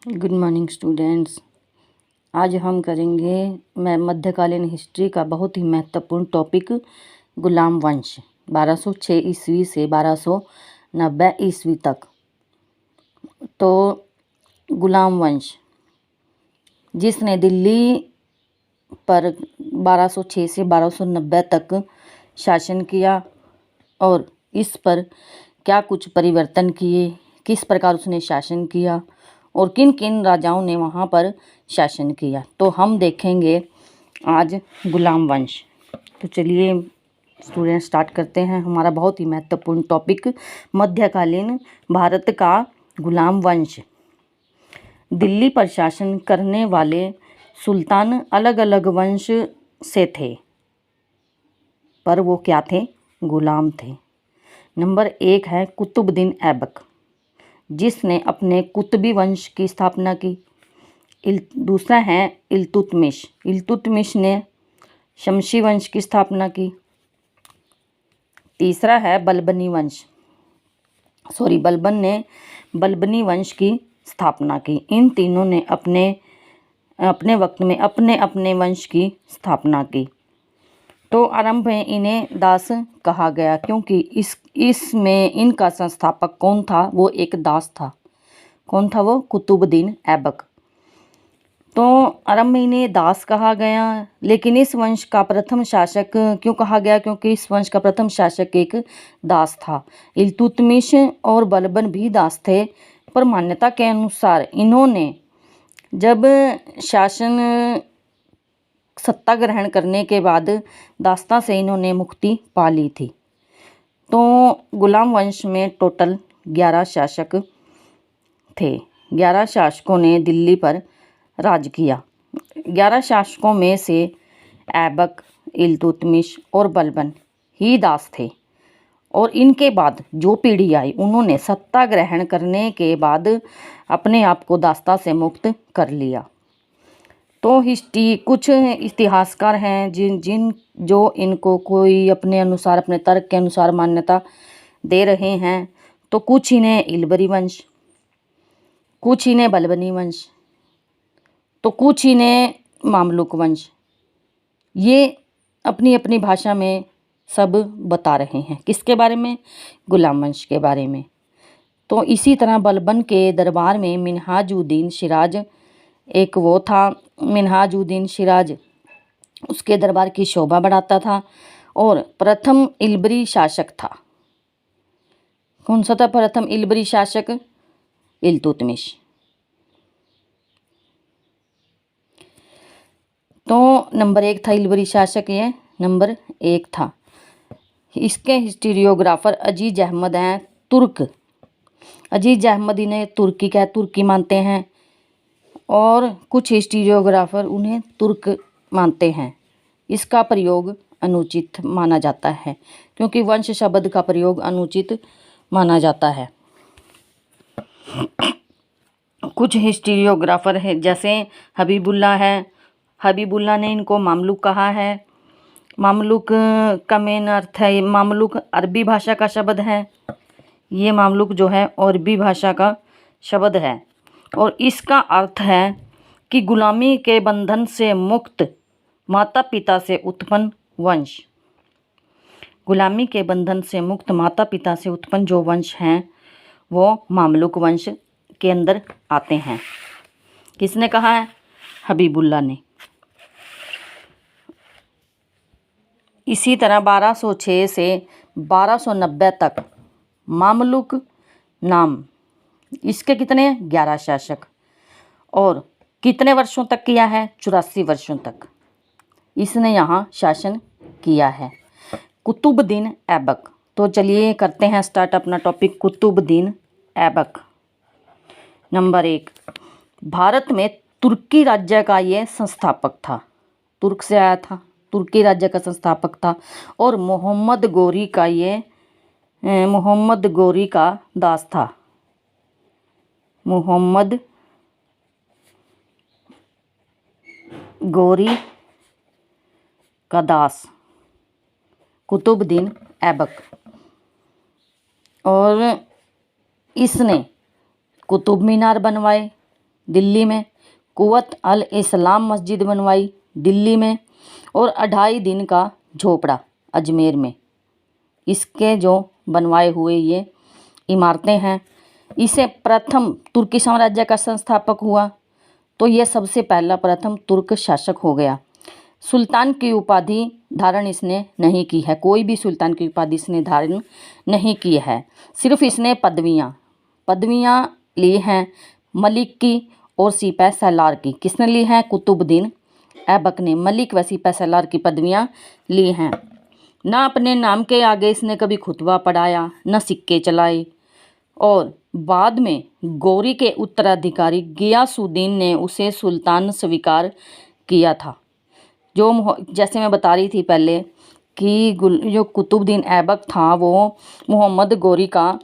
Good morning students. आज हम करेंगे मध्यकालीन हिस्ट्री का बहुत ही महत्वपूर्ण टॉपिक गुलाम वंश 1206 ईस्वी से 1290 ईस्वी तक। तो गुलाम वंश जिसने दिल्ली पर 1206 से 1290 तक शासन किया और इस पर क्या कुछ परिवर्तन किए, किस प्रकार उसने शासन किया और किन किन राजाओं ने वहाँ पर शासन किया, तो हम देखेंगे आज गुलाम वंश। तो चलिए स्टूडेंट स्टार्ट करते हैं हमारा बहुत ही महत्वपूर्ण टॉपिक मध्यकालीन भारत का गुलाम वंश। दिल्ली पर शासन करने वाले सुल्तान अलग अलग वंश से थे, पर वो क्या थे? गुलाम थे। नंबर 1 है कुतुबुद्दीन ऐबक, जिसने अपने कुतुबी वंश की स्थापना की। दूसरा है इल्तुतमिश। इल्तुतमिश ने शमशी वंश की स्थापना की। तीसरा है बलबनी वंश। बलबन ने बलबनी वंश की स्थापना की। इन तीनों ने अपने अपने वक्त में अपने अपने वंश की स्थापना की। तो आरंभ में इन्हें दास कहा गया, क्योंकि इसमें इनका संस्थापक कौन था? वो एक दास था। कौन था वो? कुतुबुद्दीन ऐबक। तो आरंभ में इन्हें दास कहा गया, लेकिन इस वंश का प्रथम शासक क्यों कहा गया? क्योंकि इस वंश का प्रथम शासक एक दास था। इल्तुतमिश और बलबन भी दास थे, पर मान्यता के अनुसार इन्होंने जब शासन सत्ता ग्रहण करने के बाद दासता से इन्होंने मुक्ति पा ली थी। तो गुलाम वंश में टोटल 11 शासक थे। 11 शासकों ने दिल्ली पर राज किया। 11 शासकों में से ऐबक, इल्तुतमिश और बलबन ही दास थे, और इनके बाद जो पीढ़ी आई उन्होंने सत्ता ग्रहण करने के बाद अपने आप को दासता से मुक्त कर लिया। तो कुछ इतिहासकार हैं जिन जो इनको कोई अपने अनुसार, अपने तर्क के अनुसार मान्यता दे रहे हैं। तो कुछ इन्हें इल्बरी वंश, कुछ इन्हें बलबनी वंश, तो कुछ इन्हें मामलुक वंश। ये अपनी अपनी भाषा में सब बता रहे हैं। किसके बारे में? गुलाम वंश के बारे में। तो इसी तरह बलबन के दरबार में मिन्हाजुद्दीन सिराज एक वो था। मिन्हाजुद्दीन सिराज उसके दरबार की शोभा बढ़ाता था और प्रथम इल्बरी शासक था। कौन सा था प्रथम इल्बरी शासक? इल्तुतमिश। तो नंबर 1 था इल्बरी शासक, ये नंबर 1 था। इसके हिस्टोरियोग्राफर अजीज अहमद हैं, तुर्क। अजीज अहमद इन्हें तुर्की मानते हैं, और कुछ हिस्टोरियोग्राफर उन्हें तुर्क मानते हैं। इसका प्रयोग अनुचित माना जाता है, क्योंकि वंश शब्द का प्रयोग अनुचित माना जाता है। कुछ हिस्टोरियोग्राफर हैं जैसे हबीबुल्ला है। हबीबुल्ला ने इनको मामलुक कहा है। मामलुक का मेन अर्थ है, मामलुक अरबी भाषा का शब्द है। ये मामलुक जो है अरबी भाषा का शब्द है, और इसका अर्थ है कि गुलामी के बंधन से मुक्त माता पिता से उत्पन्न वंश। गुलामी के बंधन से मुक्त माता पिता से उत्पन्न जो वंश हैं वो मामलुक वंश के अंदर आते हैं। किसने कहा है? हबीबुल्ला ने। इसी तरह 1206 से 1290 तक मामलुक नाम, इसके कितने? 11 शासक, और कितने वर्षों तक किया है? 84 वर्षों तक इसने यहाँ शासन किया है। कुतुबुद्दीन ऐबक। तो चलिए करते हैं स्टार्ट अपना टॉपिक कुतुबुद्दीन ऐबक। नंबर 1, भारत में तुर्की राज्य का ये संस्थापक था। तुर्क से आया था, तुर्की राज्य का संस्थापक था, और मोहम्मद गोरी का दास था। मोहम्मद गोरी का दास कुतुबुद्दीन ऐबक, और इसने कुतुब मीनार बनवाए। दिल्ली में, कुव्वत अल इस्लाम मस्जिद बनवाई दिल्ली में, और 2.5 दिन का झोपड़ा अजमेर में। इसके जो बनवाए हुए ये इमारतें हैं। इसे प्रथम तुर्की साम्राज्य का संस्थापक हुआ, तो यह सबसे पहला प्रथम तुर्क शासक हो गया। सुल्तान की उपाधि धारण इसने नहीं की है, कोई भी सुल्तान की उपाधि इसने धारण नहीं की है। सिर्फ इसने पदवियाँ ली हैं मलिक की और सिपह सलार की। किसने ली हैं? कुतुबुद्दीन ऐबक ने मलिक व सिपह सलार की पदवियाँ ली हैं। ना अपने नाम के आगे इसने कभी खुतबा पढ़ाया, न सिक्के चलाए। और बाद में गौरी के उत्तराधिकारी गियासुद्दीन ने उसे सुल्तान स्वीकार किया था। जैसे मैं बता रही थी पहले कि जो कुतुबुद्दीन ऐबक था वो मोहम्मद गौरी का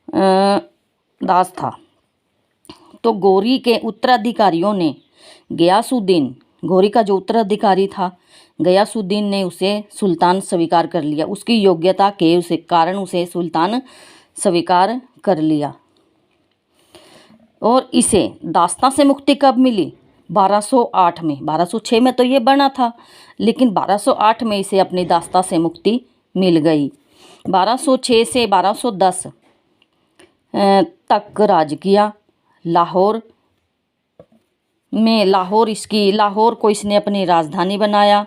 दास था। तो गौरी के उत्तराधिकारियों ने गियासुद्दीन, गौरी का जो उत्तराधिकारी था गियासुद्दीन ने उसे सुल्तान स्वीकार कर लिया। उसकी योग्यता के उसे कारण उसे सुल्तान स्वीकार कर लिया। और इसे दास्तां से मुक्ति कब मिली? 1208 में। 1206 में तो ये बना था, लेकिन 1208 में इसे अपनी दास्तां से मुक्ति मिल गई। 1206 से 1210 तक राज किया। लाहौर को इसने अपनी राजधानी बनाया।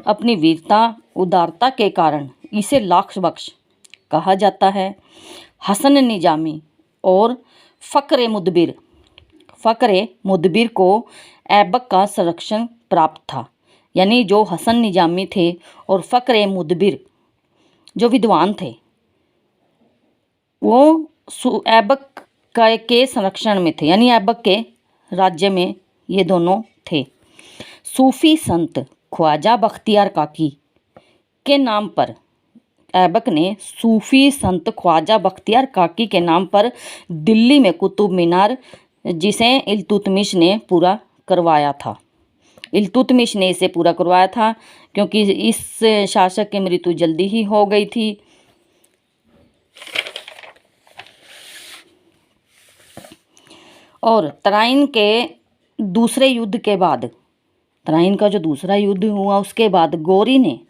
अपनी वीरता उदारता के कारण इसे लाख बख्श कहा जाता है। हसन निजामी और फ़क्र मुदबिर को ऐबक का संरक्षण प्राप्त था। यानी जो हसन निजामी थे और फ़क्र मुदबिर जो विद्वान थे वो ऐबक के संरक्षण में थे, यानी ऐबक के राज्य में ये दोनों थे। सूफी संत ख्वाजा बख्तियार काकी के नाम पर ऐबक ने सूफी संत ख्वाजा बख्तियार काकी के नाम पर दिल्ली में कुतुब मीनार, जिसे इल्तुतमिश ने पूरा करवाया था। इल्तुतमिश ने इसे पूरा करवाया था क्योंकि इस शासक की मृत्यु जल्दी ही हो गई थी। और तराइन का जो दूसरा युद्ध हुआ उसके बाद गौरी ने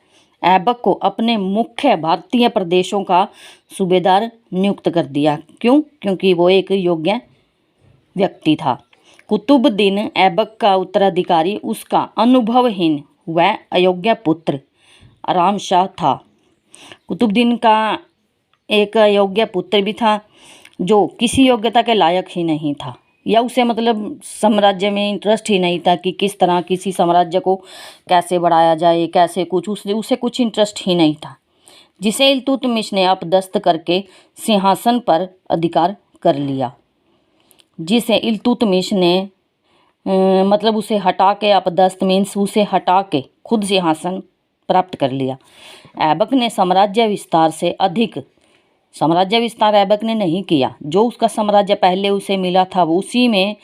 ऐबक को अपने मुख्य भारतीय प्रदेशों का सूबेदार नियुक्त कर दिया। क्यों? क्योंकि वो एक योग्य व्यक्ति था। कुतुबुद्दीन ऐबक का उत्तराधिकारी उसका अनुभवहीन व अयोग्य पुत्र आराम शाह था। कुतुबुद्दीन का एक अयोग्य पुत्र भी था जो किसी योग्यता के लायक ही नहीं था, या उसे मतलब साम्राज्य में इंटरेस्ट ही नहीं था कि किस तरह किसी साम्राज्य को कैसे बढ़ाया जाए, कैसे कुछ उसे कुछ इंटरेस्ट ही नहीं था, जिसे इल्तुतमिश ने अपदस्थ करके सिंहासन पर अधिकार कर लिया। जिसे इल्तुतमिश ने मतलब उसे हटा के, अपदस्थ मीन्स उसे हटा के खुद सिंहासन प्राप्त कर लिया। ऐबक ने साम्राज्य विस्तार ऐबक ने नहीं किया। जो उसका साम्राज्य पहले उसे मिला था वो उसी में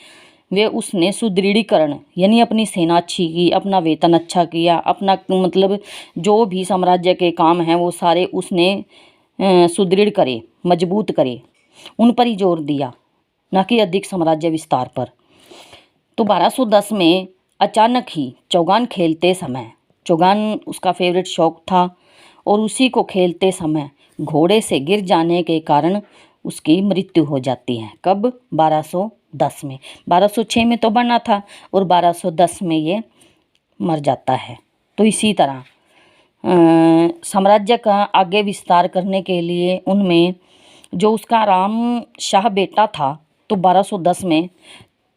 उसने सुदृढ़ीकरण, यानी अपनी सेना अच्छी की, अपना वेतन अच्छा किया, अपना मतलब जो भी साम्राज्य के काम हैं वो सारे उसने सुदृढ़ करे, मजबूत करे, उन पर ही जोर दिया, न कि अधिक साम्राज्य विस्तार पर। तो 1210 में अचानक ही चौगान उसका फेवरेट शौक था, और उसी को खेलते समय घोड़े से गिर जाने के कारण उसकी मृत्यु हो जाती है। कब? 1210 में। 1206 में तो बना था और 1210 में ये मर जाता है। तो इसी तरह साम्राज्य का आगे विस्तार करने के लिए उनमें जो उसका आराम शाह बेटा था, तो 1210 में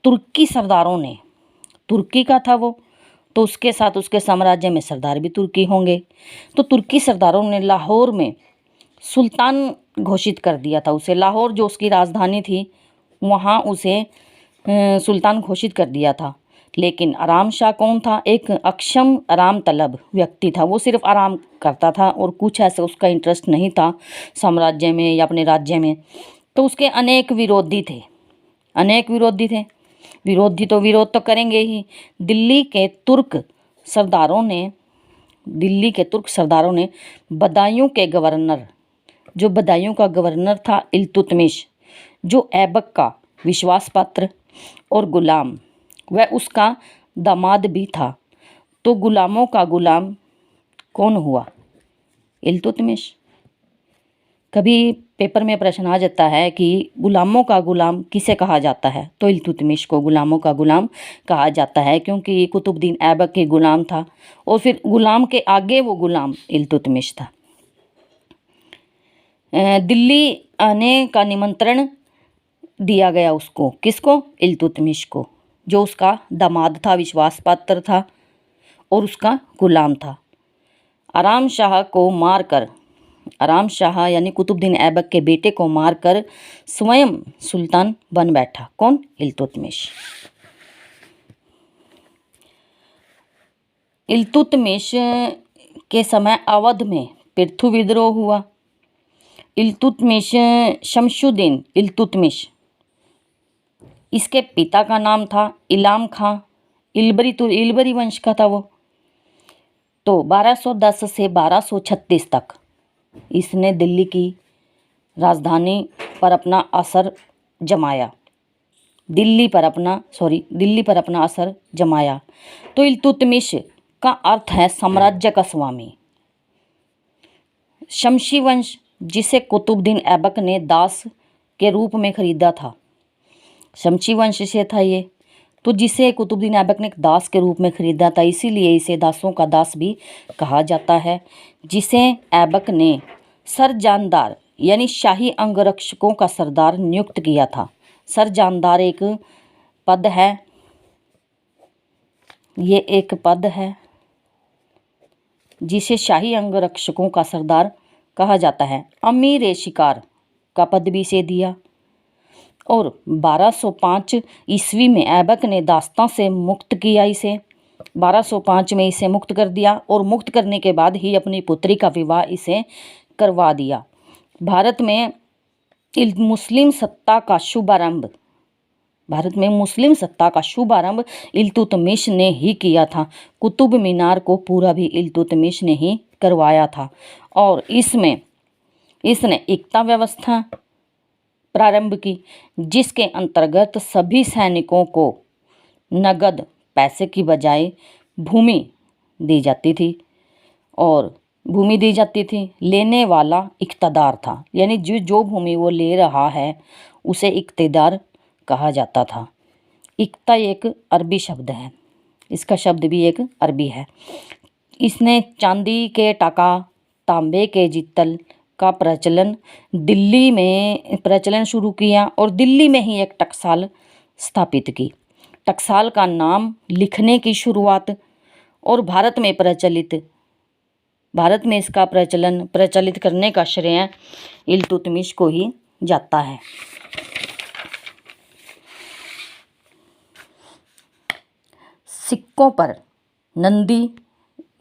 तुर्की सरदारों ने, तुर्की का था वो, तो उसके साथ उसके साम्राज्य में सरदार भी तुर्की होंगे, तो तुर्की सरदारों ने लाहौर में सुल्तान घोषित कर दिया था उसे। लाहौर जो उसकी राजधानी थी वहाँ उसे सुल्तान घोषित कर दिया था। लेकिन आराम शाह कौन था? एक अक्षम आराम तलब व्यक्ति था। वो सिर्फ आराम करता था और कुछ ऐसा उसका इंटरेस्ट नहीं था साम्राज्य में या अपने राज्य में। तो उसके अनेक विरोधी थे। विरोध तो करेंगे ही। दिल्ली के तुर्क सरदारों ने बदायूं के गवर्नर जो बदायूं का गवर्नर था इल्तुतमिश, जो ऐबक का विश्वास पात्र और गुलाम, वह उसका दामाद भी था। तो गुलामों का गुलाम कौन हुआ? इल्तुतमिश। कभी पेपर में प्रश्न आ जाता है कि गुलामों का गुलाम किसे कहा जाता है, तो इल्तुतमिश को गुलामों का गुलाम कहा जाता है, क्योंकि कुतुबुद्दीन ऐबक के गुलाम था और फिर गुलाम के आगे वो गुलाम इल्तुतमिश था। दिल्ली आने का निमंत्रण दिया गया उसको, किसको? इल्तुतमिश को, जो उसका दामाद था, विश्वास पात्र था और उसका गुलाम था। आराम शाह को मारकर, आराम शाह यानी कुतुबुद्दीन ऐबक के बेटे को मारकर स्वयं सुल्तान बन बैठा। कौन? इल्तुतमिश। इल्तुतमिश के समय अवध में पृथु विद्रोह हुआ। इल्तुतमिश, शमशुद्दीन इल्तुतमिश, इसके पिता का नाम था इलाम खां, इलबरी वंश का था वो। तो 1210 से 1236 तक इसने दिल्ली की राजधानी पर अपना असर जमाया, दिल्ली पर अपना असर जमाया। तो इल्तुतमिश का अर्थ है साम्राज्य का स्वामी। शमशी वंश, जिसे कुतुबुद्दीन ऐबक ने दास के रूप में खरीदा था, शमशी वंश से था ये, तो जिसे कुतुबुद्दीन ऐबक ने एक दास के रूप में खरीदा था, इसीलिए इसे दासों का दास भी कहा जाता है। जिसे ऐबक ने सरजानदार यानी शाही अंगरक्षकों का सरदार नियुक्त किया था। सरजानदार एक पद है, ये एक पद है जिसे शाही अंगरक्षकों का सरदार कहा जाता है। अमीर शिकार का पद भी इसे दिया। और 1205 ईस्वी में ऐबक ने दास्तां से मुक्त किया इसे, 1205 में इसे मुक्त कर दिया और मुक्त करने के बाद ही अपनी पुत्री का विवाह इसे करवा दिया। भारत में मुस्लिम सत्ता का शुभारंभ इल्तुतमिश ने ही किया था। कुतुब मीनार को पूरा भी इल्तुतमिश ने ही करवाया था और इसने एकता व्यवस्था प्रारंभ की, जिसके अंतर्गत सभी सैनिकों को नगद पैसे की बजाय भूमि दी जाती थी लेने वाला इक़्तिदार था, यानी जो भूमि वो ले रहा है उसे इक़्तिदार कहा जाता था। इक़्ता एक अरबी शब्द है, इसका शब्द भी एक अरबी है। इसने चांदी के टाका, तांबे के जित्तल का प्रचलन शुरू किया और दिल्ली में ही एक टकसाल स्थापित की। टकसाल का नाम लिखने की शुरुआत और भारत में इसका प्रचलित करने का श्रेय इल्तुतमिश को ही जाता है। सिक्कों पर नंदी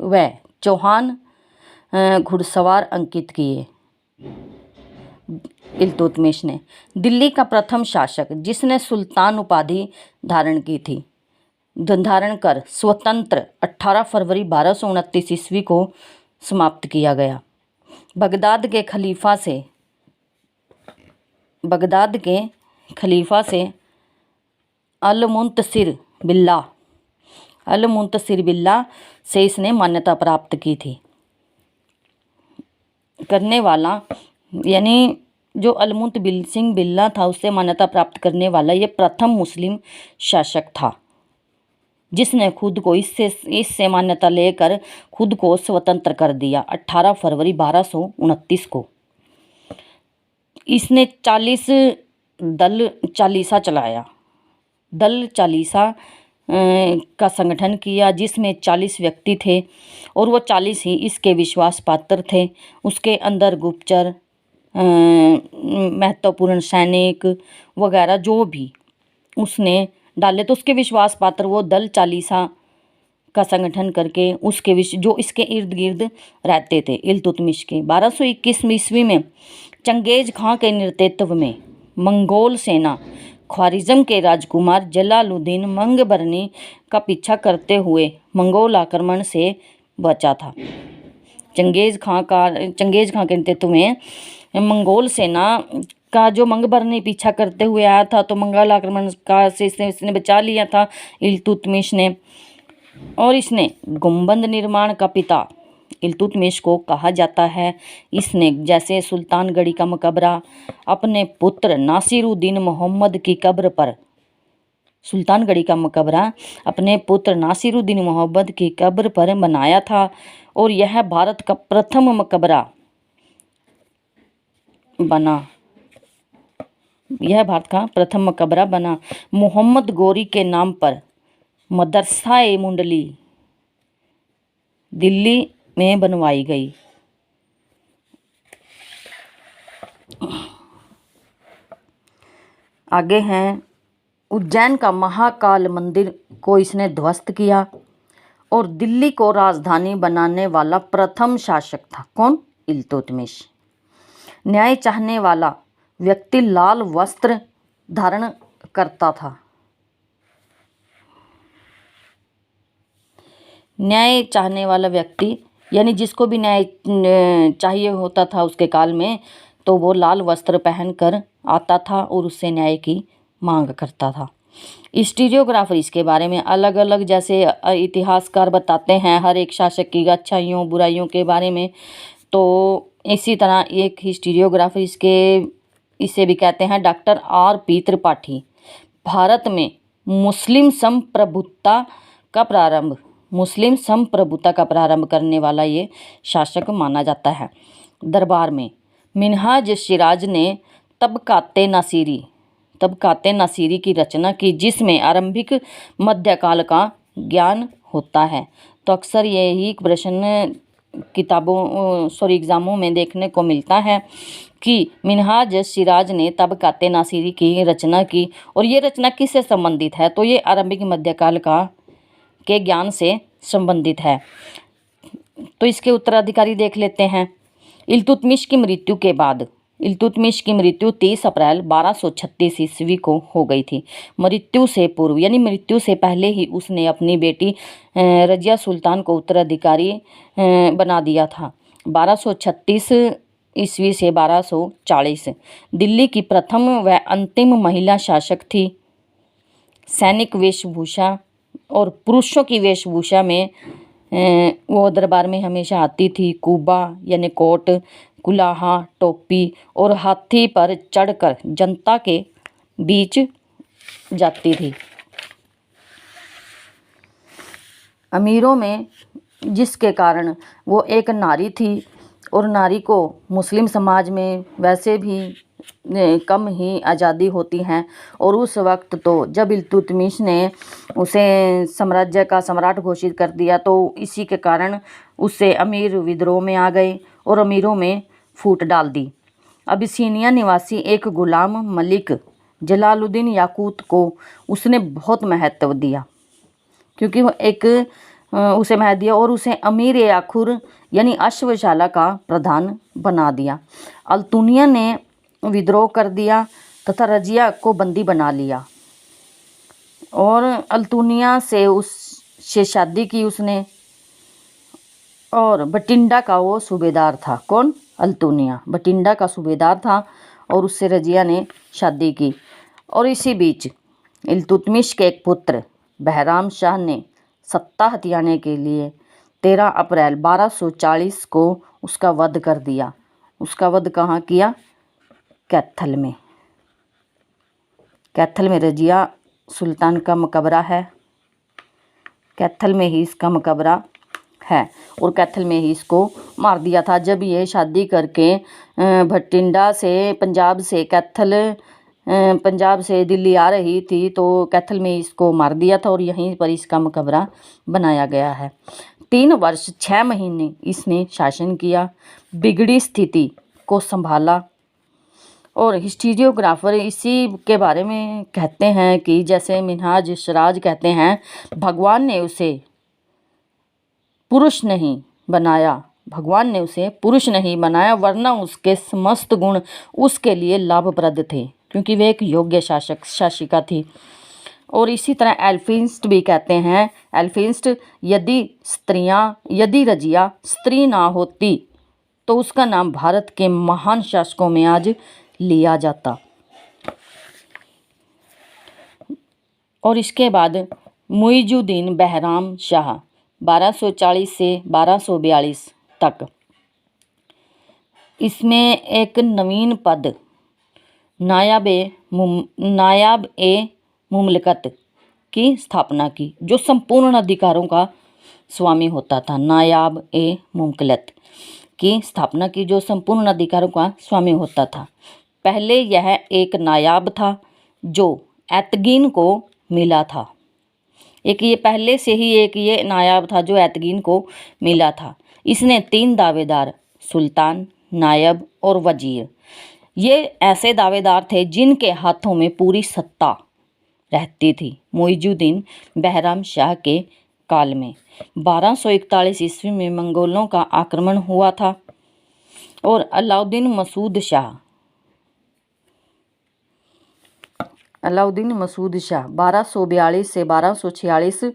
व चौहान घुड़सवार अंकित किए। इल्तुतमिश ने दिल्ली का प्रथम शासक, जिसने सुल्तान उपाधि धारण कर स्वतंत्र 18 फरवरी 1229 ईस्वी को समाप्त किया गया। बगदाद के खलीफा से अल-मुंतसिर बिल्ला से इसने मान्यता प्राप्त की थी। करने वाला यानी जो सिंह बिल्ला था, उससे मान्यता प्राप्त करने वाला ये प्रथम मुस्लिम शासक था, जिसने खुद को इससे मान्यता लेकर खुद को स्वतंत्र कर दिया 18 फरवरी 1229 को। इसने 40 दल चालीसा चलाया, दल चालीसा का संगठन किया, जिसमें 40 व्यक्ति थे और वो 40 ही इसके विश्वास पात्र थे। उसके अंदर गुप्तचर, महत्वपूर्ण सैनिक वगैरह जो भी उसने डाले, तो उसके विश्वास पात्र वो दल चालीसा का संगठन करके जो इसके इर्द गिर्द रहते थे। इल्तुतमिश के 1221 ईस्वी में चंगेज खां के नेतृत्व में मंगोल सेना ख्वारिज़्म के राजकुमार जलालुद्दीन मंगबरनी का पीछा करते हुए मंगोल आक्रमण से बचा था। चंगेज खां के नेतृत्व में मंगोल सेना का जो मंगबर पीछा करते हुए आया था, तो मंगल आक्रमण का से इसने बचा लिया था इल्तुतमिश ने। और इसने गुंबद निर्माण का पिता इल्तुतमिश को कहा जाता है। इसने जैसे सुल्तानगढ़ी का मकबरा अपने पुत्र नासिरुद्दीन मोहम्मद की कब्र पर, सुल्तानगढ़ी का मकबरा अपने पुत्र नासिरुद्दीन मोहम्मद की कब्र पर बनाया था, और यह भारत का प्रथम मकबरा बना, यह भारत का प्रथम मकबरा बना। मोहम्मद गौरी के नाम पर मदरसा-ए मुंडली दिल्ली में बनवाई गई। आगे हैं, उज्जैन का महाकाल मंदिर को इसने ध्वस्त किया, और दिल्ली को राजधानी बनाने वाला प्रथम शासक था कौन? इल्तुतमिश। न्याय चाहने वाला व्यक्ति लाल वस्त्र धारण करता था। न्याय चाहने वाला व्यक्ति यानी जिसको भी न्याय चाहिए होता था उसके काल में, तो वो लाल वस्त्र पहनकर आता था और उससे न्याय की मांग करता था। हिस्टोरियोग्राफर इसके बारे में अलग अलग जैसे इतिहासकार बताते हैं हर एक शासक की अच्छाइयों बुराइयों के बारे में, तो इसी तरह एक हिस्टोरियोग्राफर इसे भी कहते हैं डॉक्टर R.P. त्रिपाठी। भारत में मुस्लिम संप्रभुता का प्रारंभ करने वाला ये शासक माना जाता है। दरबार में मिन्हाज सिराज ने तबकाते नासिरी की रचना की, जिसमें आरंभिक मध्यकाल का ज्ञान होता है। तो अक्सर यही प्रश्न एग्ज़ामों में देखने को मिलता है कि मिन्हाज सिराज ने तबकाते नासिरी की रचना की, और ये रचना किससे संबंधित है? तो ये आरंभिक मध्यकाल के ज्ञान से संबंधित है। तो इसके उत्तराधिकारी देख लेते हैं। इल्तुतमिश की मृत्यु के बाद, इल्तुतमिश की मृत्यु 30 अप्रैल 1236 ईस्वी को हो गई थी। मृत्यु से पूर्व यानी मृत्यु से पहले ही उसने अपनी बेटी रजिया सुल्तान को उत्तराधिकारी बना दिया था। 1236 ईस्वी से 1240 दिल्ली की प्रथम व अंतिम महिला शासक थी। सैनिक वेशभूषा और पुरुषों की वेशभूषा में वो दरबार में हमेशा आती थी। कुबा यानी कोट, कुलाहा, टोपी और हाथी पर चढ़कर जनता के बीच जाती थी। अमीरों में जिसके कारण वो एक नारी थी, और नारी को मुस्लिम समाज में वैसे भी कम ही आज़ादी होती हैं, और उस वक्त तो जब इल्तुतमिश ने उसे साम्राज्य का सम्राट घोषित कर दिया, तो इसी के कारण उससे अमीर विद्रोह में आ गए और अमीरों में फूट डाल दी। अबिसिनिया निवासी एक गुलाम मलिक जलालुद्दीन याकूत को उसने बहुत महत्व दिया, क्योंकि वो उसे महत्व दिया और उसे अमीर याखुर यानी अश्वशाला का प्रधान बना दिया। अल्तुनिया ने विद्रोह कर दिया तथा रजिया को बंदी बना लिया, और अल्तुनिया से शादी की उसने, और बटिंडा का वो सूबेदार था। कौन? अल्तुनिया बटिंडा का सूबेदार था, और उससे रजिया ने शादी की। और इसी बीच इल्तुतमिश के एक पुत्र बहराम शाह ने सत्ता हथियाने के लिए 13 अप्रैल 1240 को उसका वध कर दिया। उसका वध कहाँ किया? कैथल में। कैथल में रजिया सुल्तान का मकबरा है, कैथल में ही इसका मकबरा है, और कैथल में ही इसको मार दिया था। जब ये शादी करके भटिंडा से पंजाब से दिल्ली आ रही थी, तो कैथल में इसको मार दिया था, और यहीं पर इसका मकबरा बनाया गया है। 3 वर्ष 6 महीने इसने शासन किया, बिगड़ी स्थिति को संभाला। और हिस्टोरियोग्राफर इसी के बारे में कहते हैं कि जैसे मिन्हाज सिराज कहते हैं, भगवान ने उसे पुरुष नहीं बनाया, वरना उसके समस्त गुण उसके लिए लाभप्रद थे, क्योंकि वे एक योग्य शासिका थी। और इसी तरह एल्फिंस्ट भी कहते हैं, एल्फिंस्ट यदि रजिया स्त्री ना होती तो उसका नाम भारत के महान शासकों में आज लिया जाता। और इसके बाद मुइजुद्दीन बहराम शाह 1240 से 1242 तक, इसमें एक नवीन पद नायाब ए मुमलकत की स्थापना की, जो संपूर्ण अधिकारों का स्वामी होता था। नायाब ए मुमलकत की स्थापना की, जो संपूर्ण अधिकारों का स्वामी होता था। पहले यह एक नायाब था जो ऐतगीन को मिला था। एक ये पहले से ही एक ये नायाब था जो ऐतगीन को मिला था। इसने 3 दावेदार, सुल्तान, नायब और वजीर, ये ऐसे दावेदार थे जिनके हाथों में पूरी सत्ता रहती थी। मुइजुद्दीन बहराम शाह के काल में 1241 ईस्वी में मंगोलों का आक्रमण हुआ था और अलाउद्दीन मसूद शाह 1242 से 1246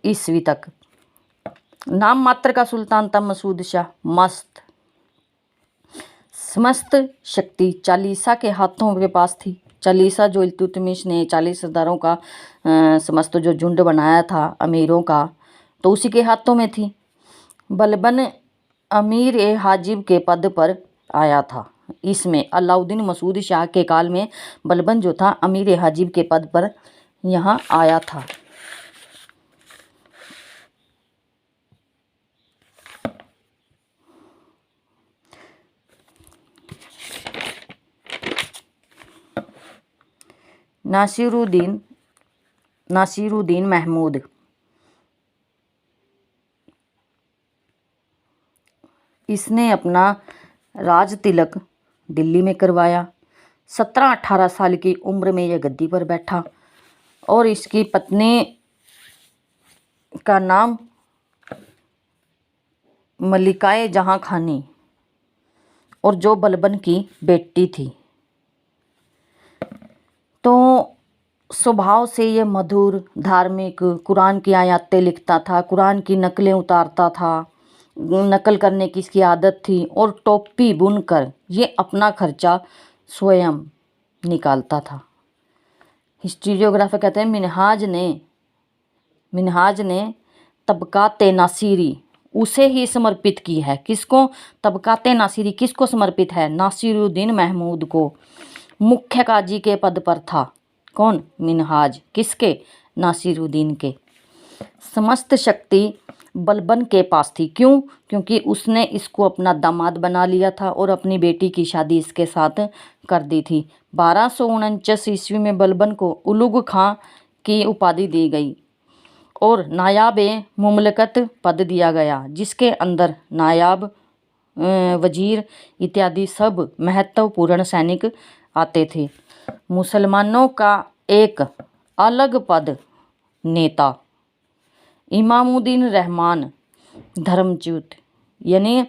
ईस्वी तक नाम मात्र का सुल्तान था। मसूद शाह समस्त शक्ति चालीसा के हाथों के पास थी। चालीसा जो इल्तुतमिश ने 40 सरदारों का समस्त जो झुंड बनाया था अमीरों का, तो उसी के हाथों में थी। बलबन अमीर ए हाजिब के पद पर आया था। इसमें अलाउद्दीन मसूद शाह के काल में बलबन जो था अमीर ए हाजिब के पद पर यहाँ आया था। नासिरुद्दीन महमूद इसने अपना राज तिलक दिल्ली में करवाया। 17-18 साल की उम्र में यह गद्दी पर बैठा और इसकी पत्नी का नाम मलिकाए जहाँ खानी और जो बलबन की बेटी थी। तो स्वभाव से ये मधुर, धार्मिक, कुरान की आयतें लिखता था, कुरान की नकलें उतारता था, नकल करने की इसकी आदत थी और टोपी बुनकर ये अपना खर्चा स्वयं निकालता था। हिस्ट्री जियोग्राफर कहते हैं मिनहाज ने तबकाते नासिरी उसे ही समर्पित की है। किसको? तबकाते नासिरी किसको समर्पित है? नासिरुद्दीन महमूद को। मुख्य काजी के पद पर था। कौन? मिनहाज। किसके? नासिरुद्दीन के। समस्त शक्ति बलबन के पास थी। क्यों? क्योंकि उसने इसको अपना दामाद बना लिया था और अपनी बेटी की शादी इसके साथ कर दी थी। 1249 ईस्वी में बलबन को उलुग खां की उपाधि दी गई और नायाब ए मुमलकत पद दिया गया, जिसके अंदर नायाब, वजीर इत्यादि सब महत्वपूर्ण सैनिक आते थे। मुसलमानों का एक अलग पद नेता इमामुद्दीन रहमान धर्मच्युत यानी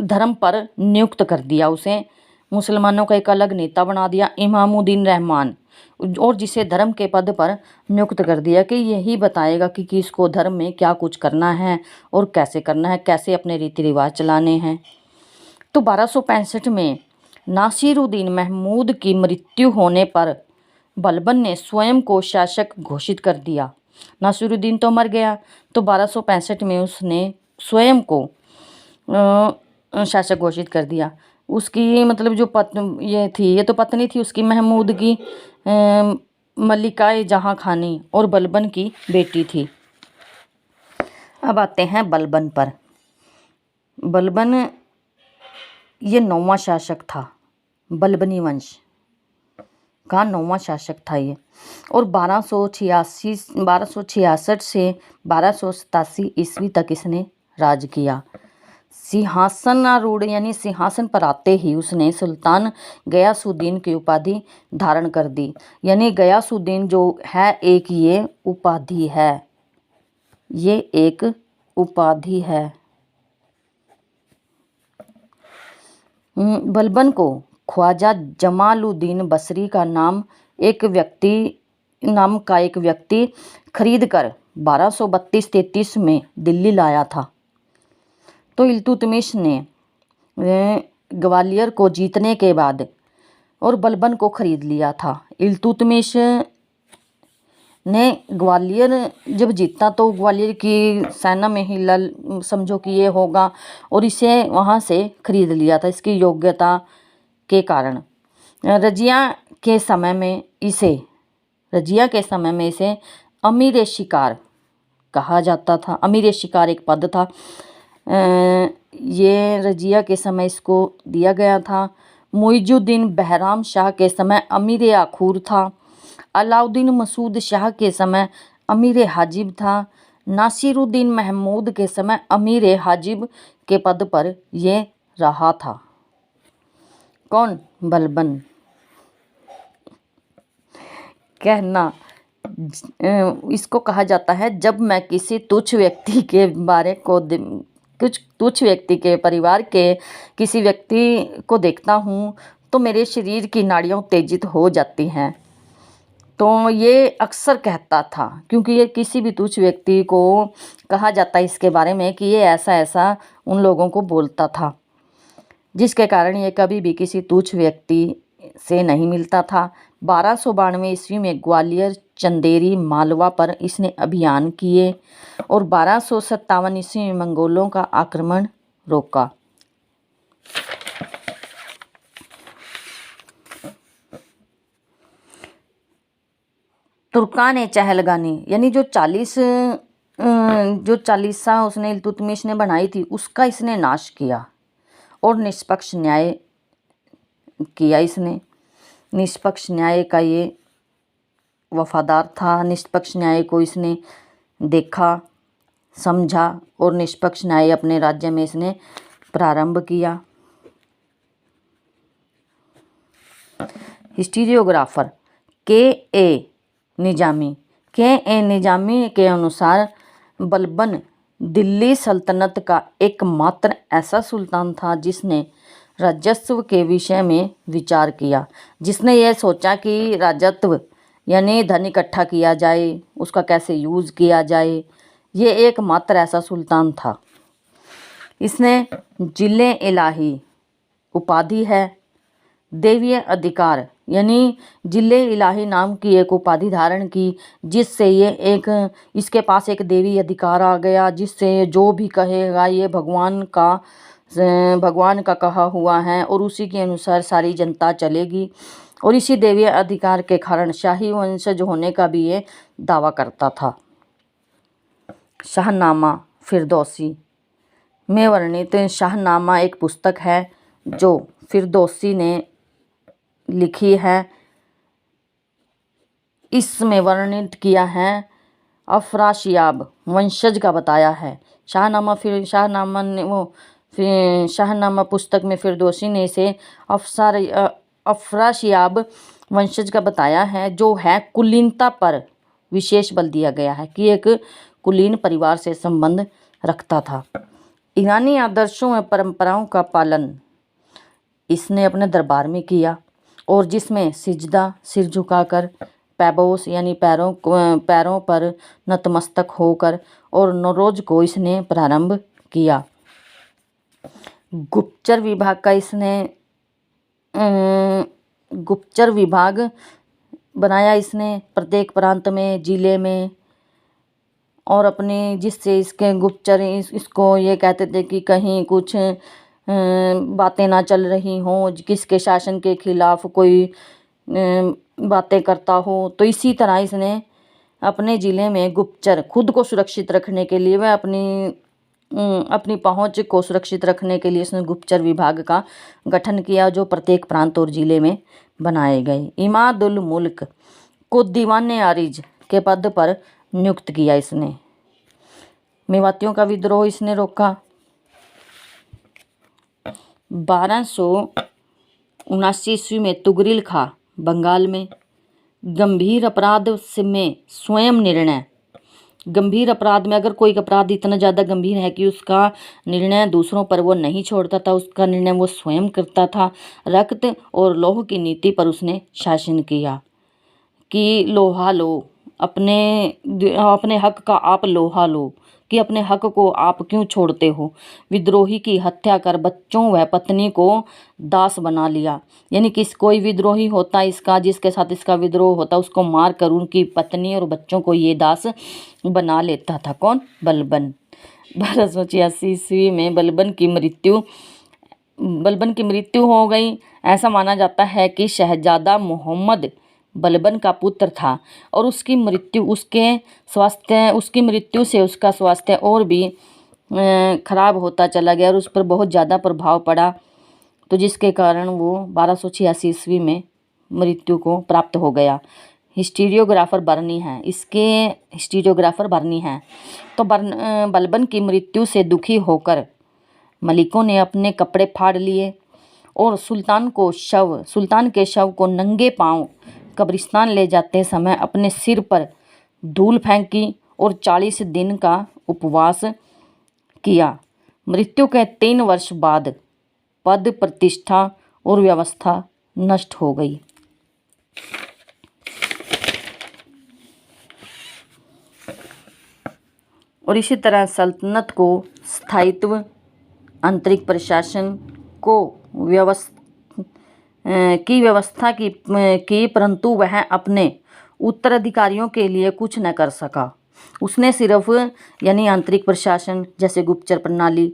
धर्म पर नियुक्त कर दिया उसे। मुसलमानों का एक अलग नेता बना दिया इमामुद्दीन रहमान, और जिसे धर्म के पद पर नियुक्त कर दिया कि यही बताएगा कि किसको धर्म में क्या कुछ करना है और कैसे करना है, कैसे अपने रीति रिवाज चलाने हैं। तो 1265 में नासिरुद्दीन महमूद की मृत्यु होने पर बलबन ने स्वयं को शासक घोषित कर दिया। नासिरुद्दीन तो मर गया, तो 1265 में उसने स्वयं को शासक घोषित कर दिया। उसकी मतलब जो ये तो पत्नी थी उसकी महमूद की, मलिकाए जहाँ खानी और बलबन की बेटी थी। अब आते हैं बलबन पर। बलबन ये 9वां शासक था। बलबनी वंश का 9वां शासक था ये, और 1266 से 1287 ईस्वी तक इसने राज किया। सिंहासनारूढ़ यानी सिंहासन पर आते ही उसने सुल्तान गयासुद्दीन की उपाधि धारण कर दी। यानी गयासुद्दीन जो है एक ये उपाधि है, ये एक उपाधि है। बलबन को ख्वाजा जमालुद्दीन बसरी का नाम एक व्यक्ति खरीद कर 1232-33 में दिल्ली लाया था। तो इल्तुतमिश ने ग्वालियर को जीतने के बाद और बलबन को खरीद लिया था। इल्तुतमिश ने ग्वालियर जब जीता तो ग्वालियर की सेना में ही समझो कि ये होगा, और इसे वहाँ से खरीद लिया था इसकी योग्यता के कारण। रजिया के समय में इसे अमीर शिकार कहा जाता था। अमीर शिकार एक पद था, ये रजिया के समय इसको दिया गया था। मुइजुद्दीन बहराम शाह के समय अमीर आखूर था। अलाउद्दीन मसूद शाह के समय अमीर हाजिब था। नासिरुद्दीन महमूद के समय अमीर हाजिब के पद पर ये रहा था। कौन? बलबन। कहना इसको कहा जाता है, जब मैं किसी तुच्छ व्यक्ति के परिवार के किसी व्यक्ति को देखता हूँ तो मेरे शरीर की नाड़ियाँ उत्तेजित हो जाती हैं। तो ये अक्सर कहता था, क्योंकि ये किसी भी तुच्छ व्यक्ति को कहा जाता है इसके बारे में कि ये ऐसा ऐसा उन लोगों को बोलता था, जिसके कारण ये कभी भी किसी तुच्छ व्यक्ति से नहीं मिलता था। 1292 ईस्वी में ग्वालियर, चंदेरी, मालवा पर इसने अभियान किए और 1257 ईस्वी में मंगोलों का आक्रमण रोका। तुर्कान ए चहलगानी, यानी जो 40 उसने इल्तुतमिश ने बनाई थी उसका इसने नाश किया और निष्पक्ष न्याय किया। इसने निष्पक्ष न्याय का ये वफादार था। निष्पक्ष न्याय को इसने देखा, समझा और निष्पक्ष न्याय अपने राज्य में इसने प्रारंभ किया। हिस्टोरियोग्राफर के.ए. निजामी के अनुसार बलबन दिल्ली सल्तनत का एकमात्र ऐसा सुल्तान था जिसने राजस्व के विषय में विचार किया, जिसने यह सोचा कि राजस्व यानी धन इकट्ठा किया जाए, उसका कैसे यूज़ किया जाए। ये एकमात्र ऐसा सुल्तान था। इसने जिले इलाही उपाधि है। देवीय अधिकार यानी जिले इलाही नाम की एक उपाधि धारण की, जिससे इसके पास एक देवी अधिकार आ गया, जिससे जो भी कहेगा ये भगवान का कहा हुआ है और उसी के अनुसार सारी जनता चलेगी। और इसी देवी अधिकार के कारण शाही वंशज होने का भी ये दावा करता था। शाहनामा फिरदौसी में वर्णित शाहनामा एक पुस्तक है जो फिरदौसी ने लिखी है। इसमें वर्णित किया है अफराशियाब वंशज का बताया है। शाहनामा पुस्तक में फिरदौसी ने इसे अफराशियाब वंशज का बताया है, जो है कुलीनता पर विशेष बल दिया गया है कि एक कुलीन परिवार से संबंध रखता था। ईरानी आदर्शों व परंपराओं का पालन इसने अपने दरबार में किया और जिसमें सिजदा सिर झुकाकर, पैबोस यानी पैरों पर नतमस्तक होकर और नौरोज को इसने प्रारंभ किया। गुप्तचर विभाग बनाया इसने प्रत्येक प्रांत में, जिले में, और अपने जिससे इसके गुप्तचर इसको ये कहते थे कि कहीं कुछ बातें ना चल रही हों, किसके शासन के खिलाफ कोई बातें करता हो, तो इसी तरह इसने अपने ज़िले में गुप्तचर खुद को सुरक्षित रखने के लिए वह अपनी पहुंच को सुरक्षित रखने के लिए इसने गुप्तचर विभाग का गठन किया, जो प्रत्येक प्रांत और ज़िले में बनाए गए। इमादुल मुल्क को दीवाने आरिज के पद पर नियुक्त किया इसने। मेवातियों का विद्रोह इसने रोका। 1279 ईस्वी में तुगरिल खां बंगाल में गंभीर अपराध में स्वयं निर्णय, गंभीर अपराध में अगर कोई अपराध इतना ज़्यादा गंभीर है कि उसका निर्णय दूसरों पर वो नहीं छोड़ता था, उसका निर्णय वो स्वयं करता था। रक्त और लौह की नीति पर उसने शासन किया कि लोहा लो, अपने हक का आप लोहा लो, कि अपने हक को आप क्यों छोड़ते हो। विद्रोही की हत्या कर बच्चों व पत्नी को दास बना लिया। यानी कि कोई विद्रोही होता इसका, जिसके साथ इसका विद्रोह होता, उसको मार कर उनकी पत्नी और बच्चों को ये दास बना लेता था। कौन? बलबन। 1286 ईस्वी में बलबन की मृत्यु हो गई। ऐसा माना जाता है कि शहजादा मोहम्मद बलबन का पुत्र था और उसकी मृत्यु से उसका स्वास्थ्य और भी खराब होता चला गया और उस पर बहुत ज़्यादा प्रभाव पड़ा, तो जिसके कारण वो 1286 ईस्वी में मृत्यु को प्राप्त हो गया। हिस्टीरियोग्राफर बर्नी हैं। तो बलबन की मृत्यु से दुखी होकर मलिकों ने अपने कपड़े फाड़ लिए और सुल्तान के शव को नंगे पांव कब्रिस्तान ले जाते समय अपने सिर पर धूल फेंकी और 40 दिन का उपवास किया। मृत्यु के 3 वर्ष बाद पद, प्रतिष्ठा और व्यवस्था नष्ट हो गई। और इसी तरह सल्तनत को स्थायित्व, आंतरिक प्रशासन को व्यवस्था की, परंतु वह अपने उत्तराधिकारियों के लिए कुछ न कर सका। उसने सिर्फ यानी आंतरिक प्रशासन जैसे गुप्तचर प्रणाली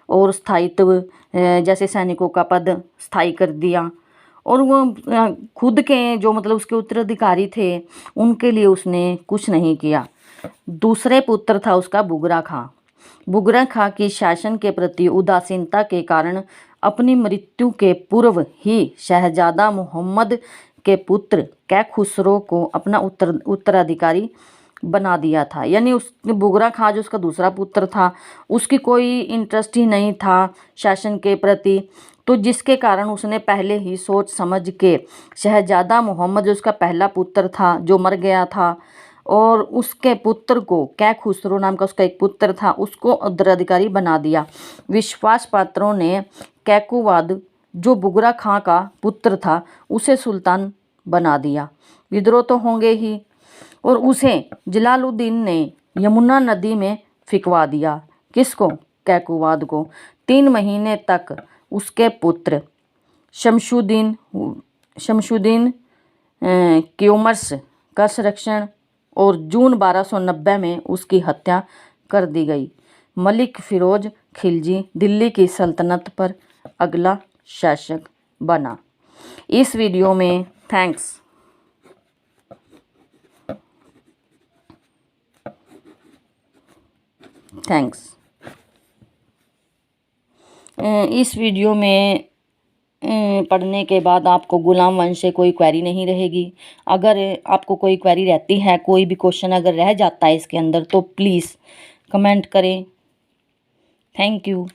और स्थायित्व जैसे सैनिकों का पद स्थायी कर दिया, और वो खुद के जो मतलब उसके उत्तराधिकारी थे उनके लिए उसने कुछ नहीं किया। दूसरे पुत्र था उसका बुगरा खां की शासन के प्रति उदासीनता के कारण अपनी मृत्यु के पूर्व ही शहजादा मोहम्मद के पुत्र कैखुसरो को अपना उत्तराधिकारी बना दिया था। यानी उस बुगरा खां जो उसका दूसरा पुत्र था, उसकी कोई इंटरेस्ट ही नहीं था शासन के प्रति, तो जिसके कारण उसने पहले ही सोच समझ के शहजादा मोहम्मद जो उसका पहला पुत्र था जो मर गया था, और उसके पुत्र को कैखुसरो नाम का उसका एक पुत्र था, उसको उत्तराधिकारी बना दिया। विश्वास पात्रों ने कैकुवाद जो बुगरा खां का पुत्र था उसे सुल्तान बना दिया। विद्रोह तो होंगे ही, और उसे जलालुद्दीन ने यमुना नदी में फिकवा दिया। किसको? कैकुवाद को। 3 महीने तक उसके पुत्र शमशुद्दीन क्योमर्स का संरक्षण, और जून 1290 में उसकी हत्या कर दी गई। मलिक फिरोज खिलजी दिल्ली की सल्तनत पर अगला शासक बना। इस वीडियो में थैंक्स। इस वीडियो में पढ़ने के बाद आपको गुलाम वंश से कोई क्वेरी नहीं रहेगी। अगर आपको कोई क्वेरी रहती है, कोई भी क्वेश्चन अगर रह जाता है इसके अंदर, तो प्लीज़ कमेंट करें। Thank you.